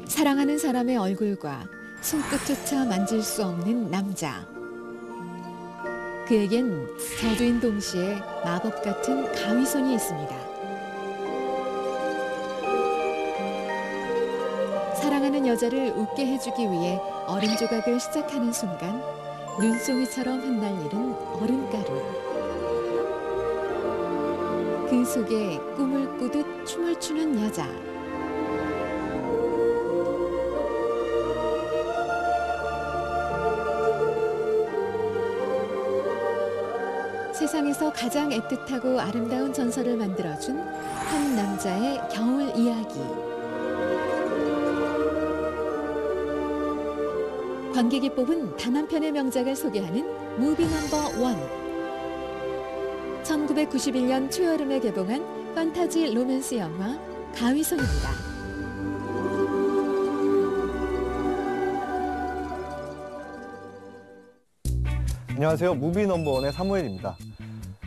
사랑하는 사람의 얼굴과 손끝조차 만질 수 없는 남자. 그에겐 저주인 동시에 마법 같은 가위손이 있습니다. 사랑하는 여자를 웃게 해주기 위해 얼음 조각을 시작하는 순간 눈송이처럼 흩날리는 얼음가루. 그 속에 꿈을 꾸듯 춤을 추는 여자. 세상에서 가장 애틋하고 아름다운 전설을 만들어준 한 남자의 겨울 이야기. 관객이 뽑은 단 한 편의 명작을 소개하는 무비 넘버 원. 1991년 초여름에 개봉한 판타지 로맨스 영화 가위손입니다. 안녕하세요. 무비 넘버원의 사무엘입니다.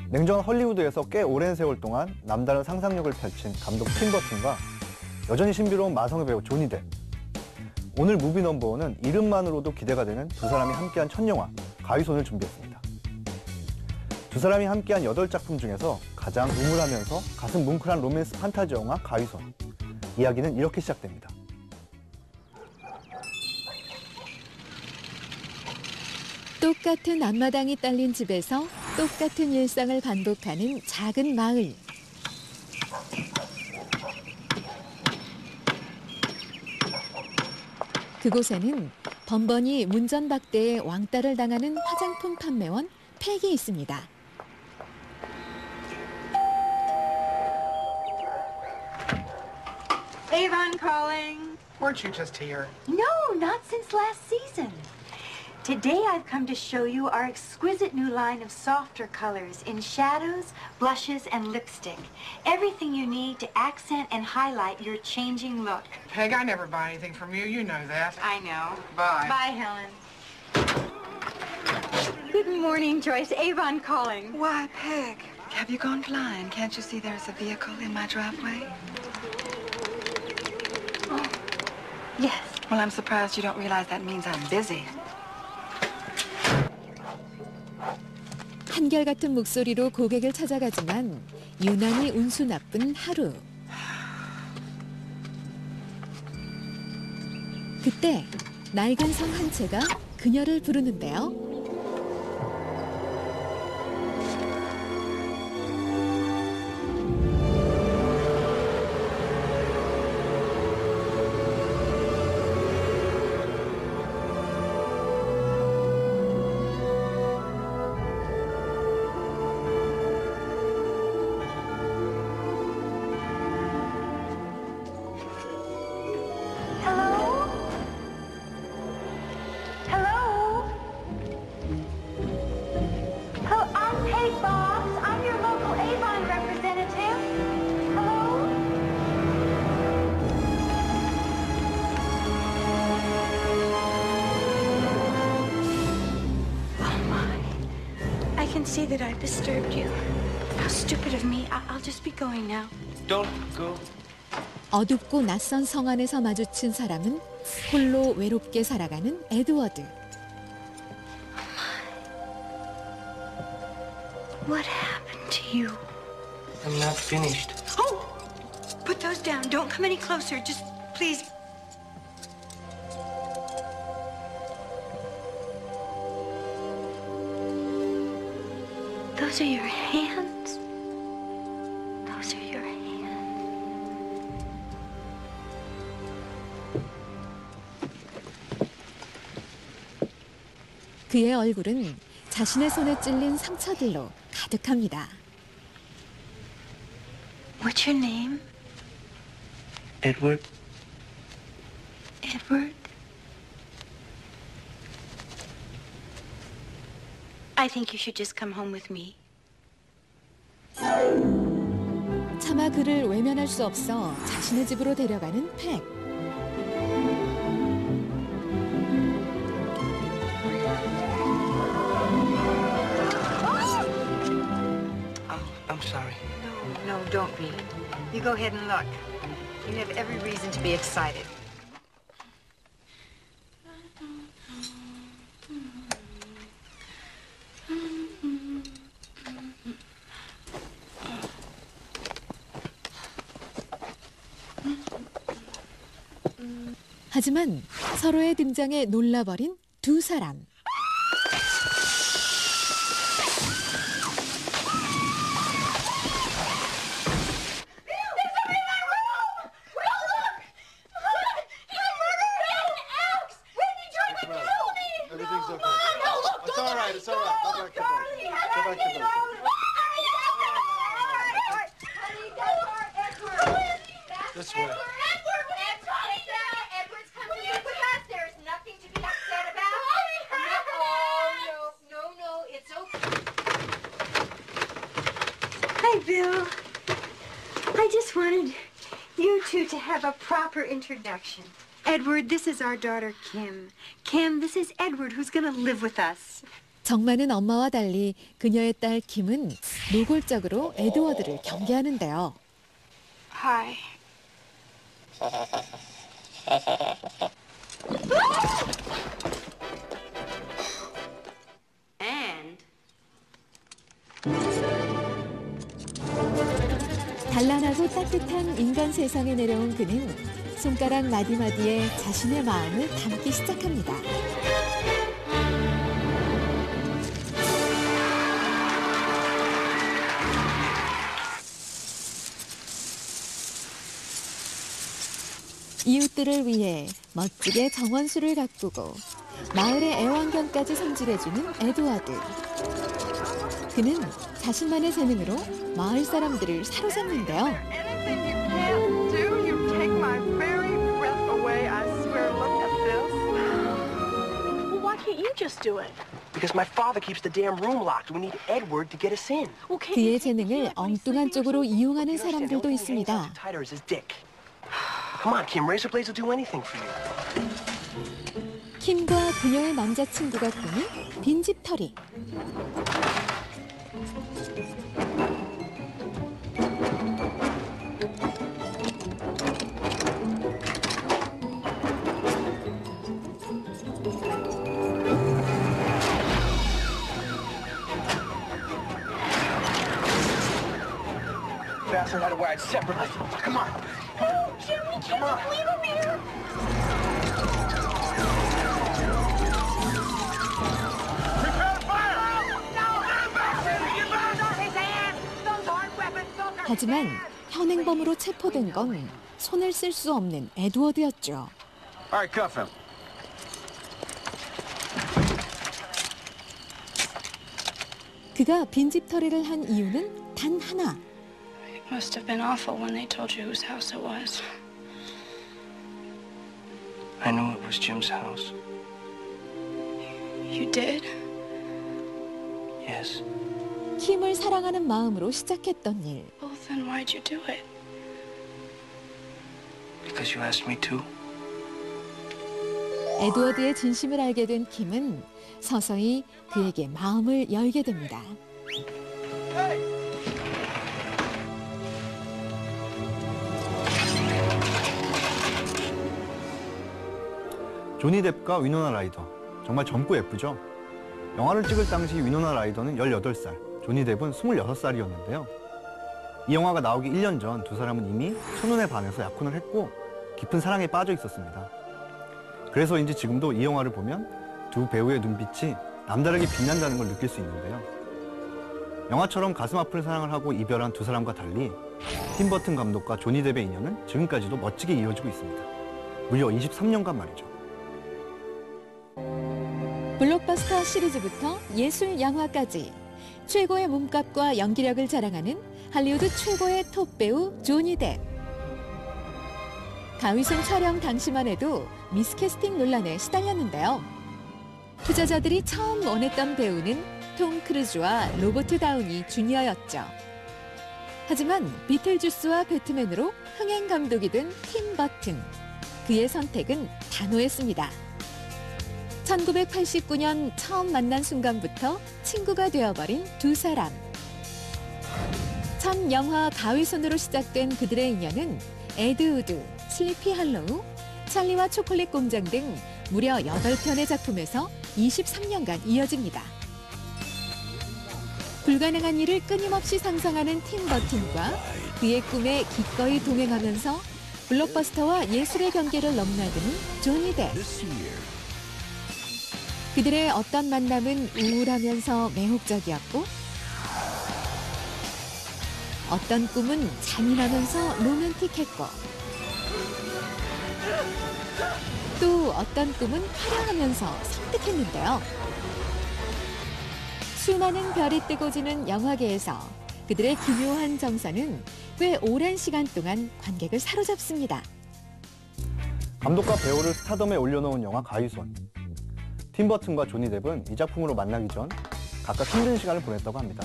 냉정한 헐리우드에서 꽤 오랜 세월 동안 남다른 상상력을 펼친 감독 팀 버튼과 여전히 신비로운 마성의 배우 조니 뎁. 오늘 무비 넘버원은 이름만으로도 기대가 되는 두 사람이 함께한 첫 영화 가위손을 준비했습니다. 두 사람이 함께한 8작품 중에서 가장 우물하면서 가슴 뭉클한 로맨스 판타지 영화 가위손. 이야기는 이렇게 시작됩니다. 똑같은 앞마당이 딸린 집에서 똑같은 일상을 반복하는 작은 마을. 그곳에는 번번이 문전박대에 왕따를 당하는 화장품 판매원 팩이 있습니다. Avon calling. Weren't you just here? No, not since last season. Today I've come to show you our exquisite new line of softer colors in shadows, blushes, and lipstick. Everything you need to accent and highlight your changing look. Peg, I never buy anything from you. You know that. I know. Bye. Bye, Helen. Good morning, Joyce. Avon calling. Why, Peg, have you gone blind? Can't you see there's a vehicle in my driveway? Oh, yes. Well, I'm surprised you don't realize that means I'm busy. 한결같은 목소리로 고객을 찾아가지만 유난히 운수 나쁜 하루. 그때 낡은 성 한 채가 그녀를 부르는데요. I can see that I've disturbed you. How stupid of me. I'll just be going now. Don't go. 어둡고 낯선 성 안에서 마주친 사람은 홀로 외롭게 살아가는 에드워드. What happened to you? I'm not finished. Oh! Put those down. Don't come any closer. Just, please. Those are your hands. Those are your hands. 그의 얼굴은 자신의 손에 찔린 상처들로 가득합니다. What's your name? Edward. Edward? I think you should just come home with me. 차마 그를 외면할 수 없어 자신의 집으로 데려가는 팩. I'm sorry. No, don't be. You go ahead and look. You have every reason to be excited. 하지만 서로의 등장에 놀라버린 두 사람. This way. Edward's coming here with us. There's nothing to be upset about. No, it's okay. Hi, Bill. I just wanted you two to have a proper introduction. Edward, this is our daughter, Kim. Kim, this is Edward, who's going to live with us. 정 많은 엄마와 달리 그녀의 딸 김은 노골적으로 에드워드를 경계하는데요. Hi. And 단란하고 따뜻한 인간 세상에 내려온 그는 손가락 마디마디에 자신의 마음을 담기 시작합니다. 이웃들을 위해 멋지게 정원수를 가꾸고 마을의 애완견까지 손질해주는 에드워드. 그는 자신만의 재능으로 마을 사람들을 사로잡는데요. Anything you can't do, you take my very breath away, I swear. Look at this. Well, why can't you just do it? Because my father keeps the damn room locked. We need Edward to get us in. Well, can't 그의 you 재능을 엉뚱한 쪽으로 이용하는 You understand, the 사람들도 only thing he hangs 있습니다. out to tighter is his dick. Come on, Kim. Razor blades will do anything for you. 킴과 그녀의 남자친구가 꾸민 빈집털이. Fasten that wired separately. Come on. Come on. 하지만 현행범으로 체포된 건 손을 쓸 수 없는 에드워드였죠. All right, cuff him. 그가 빈집털이를 한 이유는 단 하나. It must have been awful when they told you whose house it was. I knew it was Jim's house. You did? Yes. 킴을 사랑하는 마음으로 시작했던 일. Well, then why'd you do it? Because you asked me to. 에드워드의 진심을 알게 된 킴은 서서히 그에게 마음을 열게 됩니다. 조니 뎁과 위노나 라이더. 정말 젊고 예쁘죠? 영화를 찍을 당시 위노나 라이더는 18살, 조니 뎁은 26살이었는데요. 이 영화가 나오기 1년 전 두 사람은 이미 첫눈에 반해서 약혼을 했고 깊은 사랑에 빠져 있었습니다. 그래서인지 지금도 이 영화를 보면 두 배우의 눈빛이 남다르게 빛난다는 걸 느낄 수 있는데요. 영화처럼 가슴 아픈 사랑을 하고 이별한 두 사람과 달리 팀 버튼 감독과 조니 뎁의 인연은 지금까지도 멋지게 이어지고 있습니다. 무려 23년간 말이죠. 블록버스터 시리즈부터 예술 영화까지 최고의 몸값과 연기력을 자랑하는 할리우드 최고의 톱 배우 조니 뎁. 가위손 촬영 당시만 해도 미스캐스팅 논란에 시달렸는데요. 투자자들이 처음 원했던 배우는 톰 크루즈와 로버트 다우니 주니어였죠. 하지만 비틀주스와 배트맨으로 흥행 감독이 된 팀 버튼. 그의 선택은 단호했습니다. 1989년 처음 만난 순간부터 친구가 되어버린 두 사람. 첫 영화 가위손으로 시작된 그들의 인연은 에드우드, 슬리피 할로우, 찰리와 초콜릿 공장 등 무려 8편의 작품에서 23년간 이어집니다. 불가능한 일을 끊임없이 상상하는 팀 버튼과 그의 꿈에 기꺼이 동행하면서 블록버스터와 예술의 경계를 넘나드는 조니 뎁. 그들의 어떤 만남은 우울하면서 매혹적이었고 어떤 꿈은 잔인하면서 로맨틱했고 또 어떤 꿈은 화려하면서 섬뜩했는데요. 수많은 별이 뜨고 지는 영화계에서 그들의 기묘한 정서는 꽤 오랜 시간 동안 관객을 사로잡습니다. 감독과 배우를 스타덤에 올려놓은 영화 가위손. 팀 버튼과 조니 뎁은 이 작품으로 만나기 전 각각 힘든 시간을 보냈다고 합니다.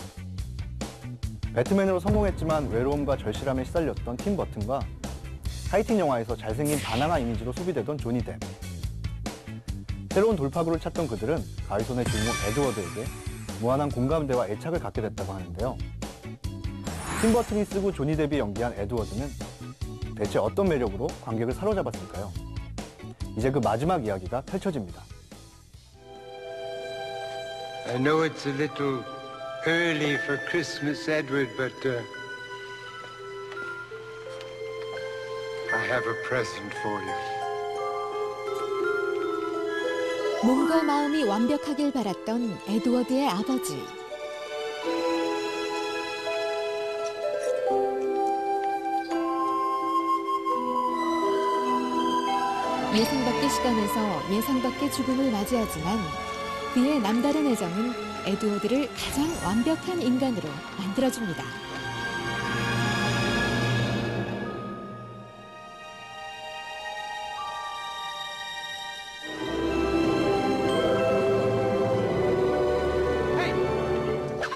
배트맨으로 성공했지만 외로움과 절실함에 시달렸던 팀 버튼과 하이틴 영화에서 잘생긴 바나나 이미지로 소비되던 조니 뎁. 새로운 돌파구를 찾던 그들은 가위손의 주인공 에드워드에게 무한한 공감대와 애착을 갖게 됐다고 하는데요. 팀 버튼이 쓰고 조니 뎁이 연기한 에드워드는 대체 어떤 매력으로 관객을 사로잡았을까요? 이제 그 마지막 이야기가 펼쳐집니다. I know it's a little early for Christmas, Edward, but I have a present for you. 몸과 마음이 완벽하길 바랐던 에드워드의 아버지. 예상 밖의 시간에서 예상 밖의 죽음을 맞이하지만 그의 남다른 애정은 에드워드를 가장 완벽한 인간으로 만들어줍니다.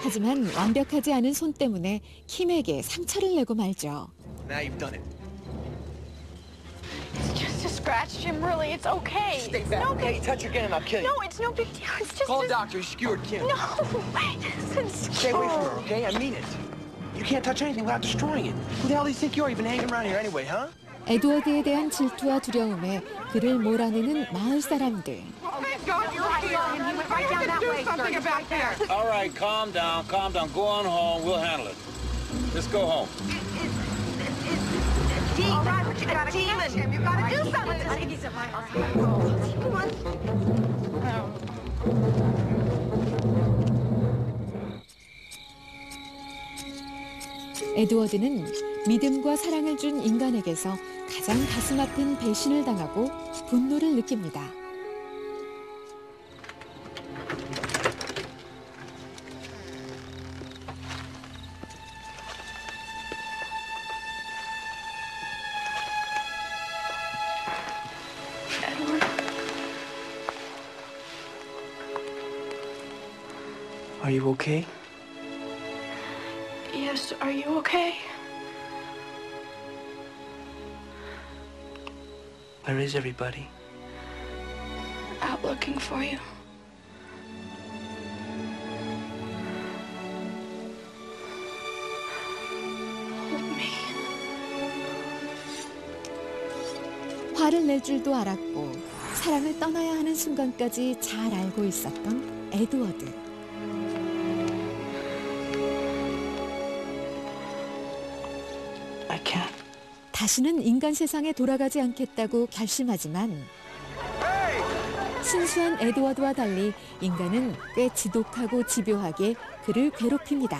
하지만 완벽하지 않은 손 때문에 킴에게 상처를 내고 말죠. Now you've done it. It's just a scratch, Jim. Really, it's okay. Stay It's back, no okay? big. Touch her again and I'll kill you. No, it's no big deal. It's just. Call a doctor. You skewered Kim. No, it isn't. Stay away from her, okay? I mean it. You can't touch anything without destroying it. Who the hell do you think you are? You've been hanging around here anyway, huh? 에드워드에 대한 질투와 두려움에 그를 몰아내는 마을 사람들. Oh, thank God you're right here. And he went right down that way. Do something about that. All right, calm down, calm down. Go on home. We'll handle it. Just go home. All right, but you gotta catch him. You gotta do something. He's a Come on. 에드워드는 믿음과 사랑을 준 인간에게서 가장 가슴 아픈 배신을 당하고 분노를 느낍니다. Edward, Are you okay? yes, are you okay? Where is everybody? Out looking for you. Hold me. 화를 낼 줄도 알았고 사랑을 떠나야 하는 순간까지 잘 알고 있었던 에드워드. I can't. 다시는 인간 세상에 돌아가지 않겠다고 결심하지만 순수한 에드워드와 달리 인간은 꽤 지독하고 집요하게 그를 괴롭힙니다.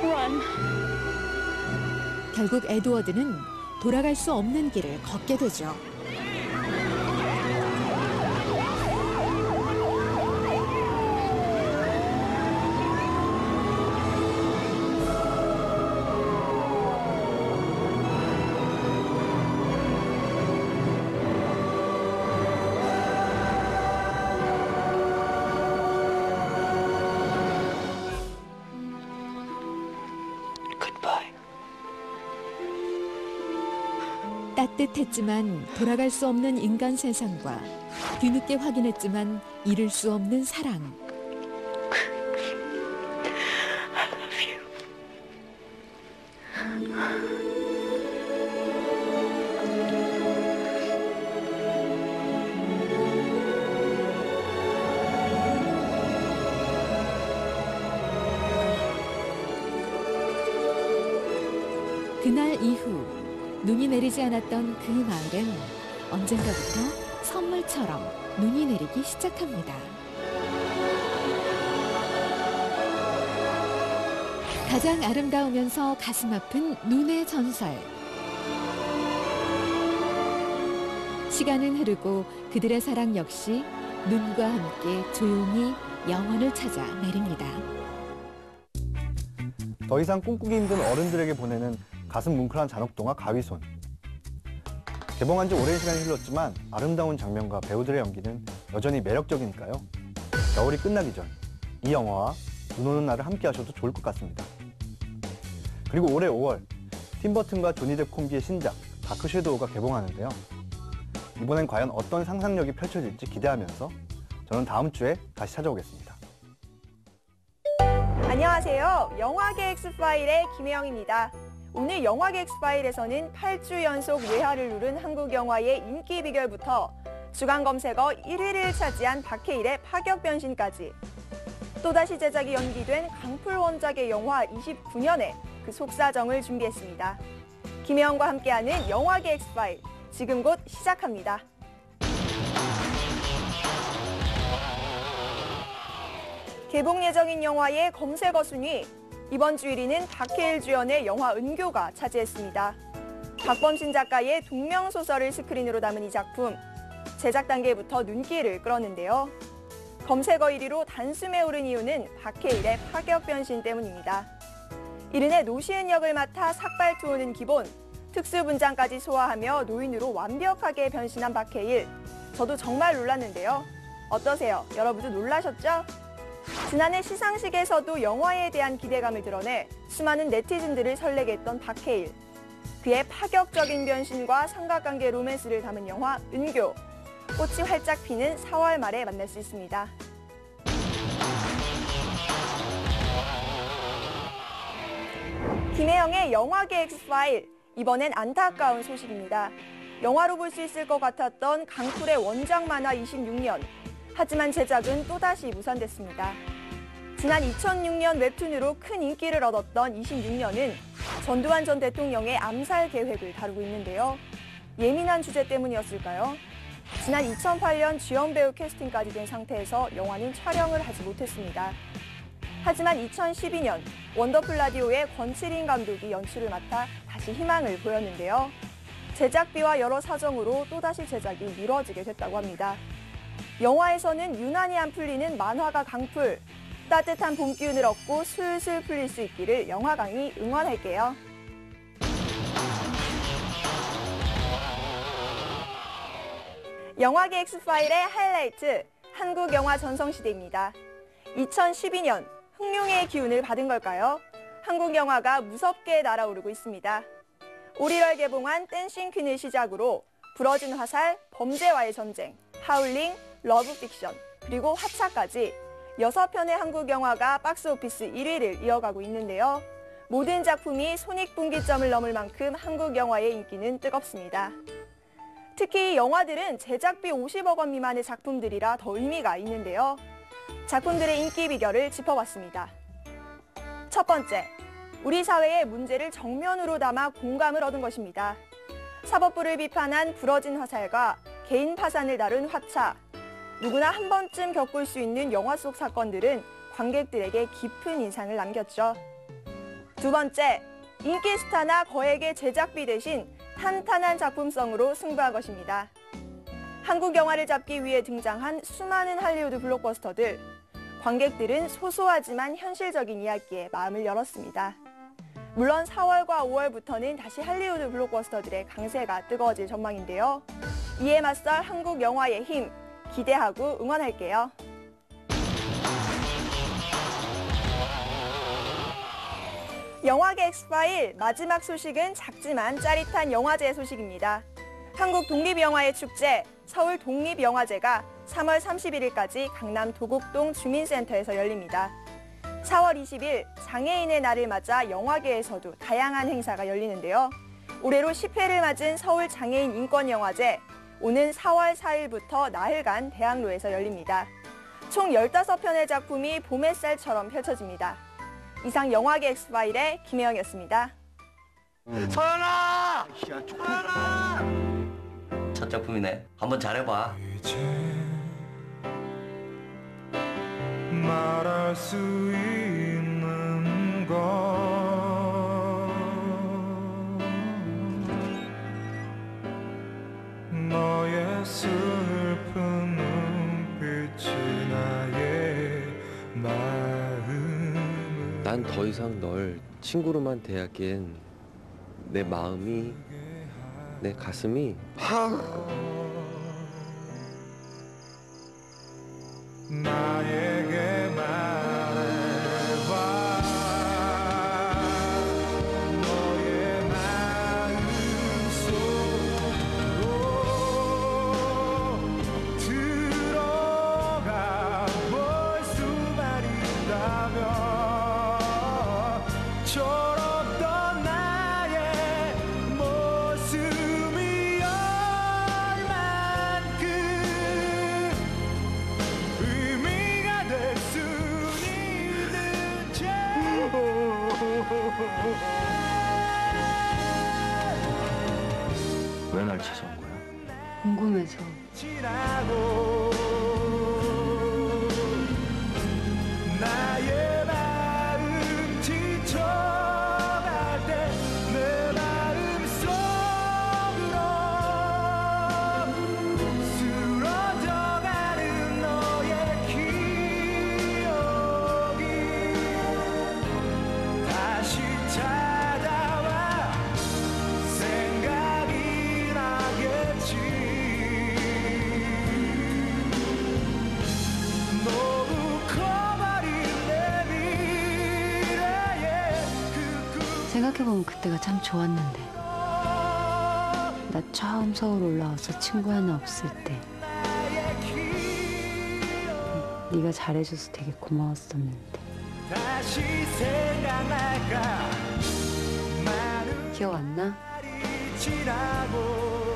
Run. 결국 에드워드는 돌아갈 수 없는 길을 걷게 되죠. Goodbye. 따뜻했지만 돌아갈 수 없는 인간 세상과 뒤늦게 확인했지만 이룰 수 없는 사랑. I love you. 그날 이후 눈이 내리지 않았던 그 마을은 언젠가부터 선물처럼 눈이 내리기 시작합니다. 가장 아름다우면서 가슴 아픈 눈의 전설. 시간은 흐르고 그들의 사랑 역시 눈과 함께 조용히 영원을 찾아 내립니다. 더 이상 꿈꾸기 힘든 어른들에게 보내는 가슴 뭉클한 잔혹동화 가위손. 개봉한 지 오랜 시간이 흘렀지만 아름다운 장면과 배우들의 연기는 여전히 매력적이니까요. 겨울이 끝나기 전 이 영화와 눈 오는 날을 함께 하셔도 좋을 것 같습니다. 그리고 올해 5월 팀 버튼과 조니 뎁 콤비의 신작 다크 섀도우가 개봉하는데요. 이번엔 과연 어떤 상상력이 펼쳐질지 기대하면서 저는 다음 주에 다시 찾아오겠습니다. 안녕하세요. 영화계 엑스파일의 김혜영입니다. 오늘 영화계 엑스파일에서는 8주 연속 외화를 누른 한국 영화의 인기 비결부터 주간 검색어 1위를 차지한 박해일의 파격 변신까지 또다시 제작이 연기된 강풀 원작의 영화 29년의 그 속사정을 준비했습니다. 김혜영과 함께하는 영화계 엑스파일, 지금 곧 시작합니다. 개봉 예정인 영화의 검색어 순위, 이번 주 1위는 박해일 주연의 영화 은교가 차지했습니다. 박범신 작가의 동명소설을 스크린으로 담은 이 작품, 제작 단계부터 눈길을 끌었는데요. 검색어 1위로 단숨에 오른 이유는 박해일의 파격 변신 때문입니다. 이른의 노시은 역을 맡아 삭발투호는 기본, 특수분장까지 소화하며 노인으로 완벽하게 변신한 박해일. 저도 정말 놀랐는데요. 어떠세요? 여러분도 놀라셨죠? 지난해 시상식에서도 영화에 대한 기대감을 드러내 수많은 네티즌들을 설레게 했던 박해일. 그의 파격적인 변신과 삼각관계 로맨스를 담은 영화 은교. 꽃이 활짝 피는 4월 말에 만날 수 있습니다. 김혜영의 영화계 엑스파일, 이번엔 안타까운 소식입니다. 영화로 볼 수 있을 것 같았던 강풀의 원작 만화 26년. 하지만 제작은 또다시 무산됐습니다. 지난 2006년 웹툰으로 큰 인기를 얻었던 26년은 전두환 전 대통령의 암살 계획을 다루고 있는데요. 예민한 주제 때문이었을까요? 지난 2008년 주연 배우 캐스팅까지 된 상태에서 영화는 촬영을 하지 못했습니다. 하지만 2012년 원더풀 라디오의 권칠인 감독이 연출을 맡아 다시 희망을 보였는데요. 제작비와 여러 사정으로 또다시 제작이 미뤄지게 됐다고 합니다. 영화에서는 유난히 안 풀리는 만화가 강풀, 따뜻한 봄 기운을 얻고 술술 풀릴 수 있기를 영화광이 응원할게요. 영화계 엑스파일의 하이라이트, 한국 영화 전성시대입니다. 2012년 흥룡의 기운을 받은 걸까요? 한국 영화가 무섭게 날아오르고 있습니다. 올 1월 개봉한 댄싱 퀸을 시작으로 부러진 화살, 범죄와의 전쟁, 하울링, 러브픽션, 그리고 하차까지 6편의 한국 영화가 박스오피스 1위를 이어가고 있는데요. 모든 작품이 손익분기점을 넘을 만큼 한국 영화의 인기는 뜨겁습니다. 특히 이 영화들은 제작비 50억 원 미만의 작품들이라 더 의미가 있는데요. 작품들의 인기 비결을 짚어봤습니다. 첫 번째, 우리 사회의 문제를 정면으로 담아 공감을 얻은 것입니다. 사법부를 비판한 부러진 화살과 개인 파산을 다룬 화차. 누구나 한 번쯤 겪을 수 있는 영화 속 사건들은 관객들에게 깊은 인상을 남겼죠. 두 번째, 인기 스타나 거액의 제작비 대신 탄탄한 작품성으로 승부한 것입니다. 한국 영화를 잡기 위해 등장한 수많은 할리우드 블록버스터들. 관객들은 소소하지만 현실적인 이야기에 마음을 열었습니다. 물론 4월과 5월부터는 다시 할리우드 블록버스터들의 강세가 뜨거워질 전망인데요. 이에 맞설 한국 영화의 힘, 기대하고 응원할게요. 영화계 엑스파일 마지막 소식은 작지만 짜릿한 영화제 소식입니다. 한국 독립영화의 축제, 서울 독립영화제가 3월 31일까지 강남 도곡동 주민센터에서 열립니다. 4월 20일 장애인의 날을 맞아 영화계에서도 다양한 행사가 열리는데요. 올해로 10회를 맞은 서울 장애인 인권영화제, 오는 4월 4일부터 나흘간 대학로에서 열립니다. 총 15편의 작품이 봄 햇살처럼 펼쳐집니다. 이상 영화계 엑스파일의 김혜영이었습니다. 서연아! 첫 작품이네. 한번 잘해봐. 말할 수 있는 것 너의 슬픈 눈빛이 나의 마음을 난 더 이상 널 친구로만 대하기엔 내 마음이 내 가슴이 나에게 말해봐 너의 마음속으로 들어가 볼 수만 있다면 철없던 나의 모습이 얼만큼 의미가 될 수 있는지 왜 날 찾아온 거야? 궁금해서. 지나고 나의 마음 지쳐갈 때 내 마음속으로 쓰러져가는 너의 기억이 다시 찾아와 생각이 나겠지 너무 커버린 내 미래에 생각해보면 그때가 참 좋았는데. 나 처음 서울 올라와서 친구 하나 없을 때 네가 잘해줘서 되게 고마웠었는데. 다시 생각날까 많은 기억 안 나? 날이 지나고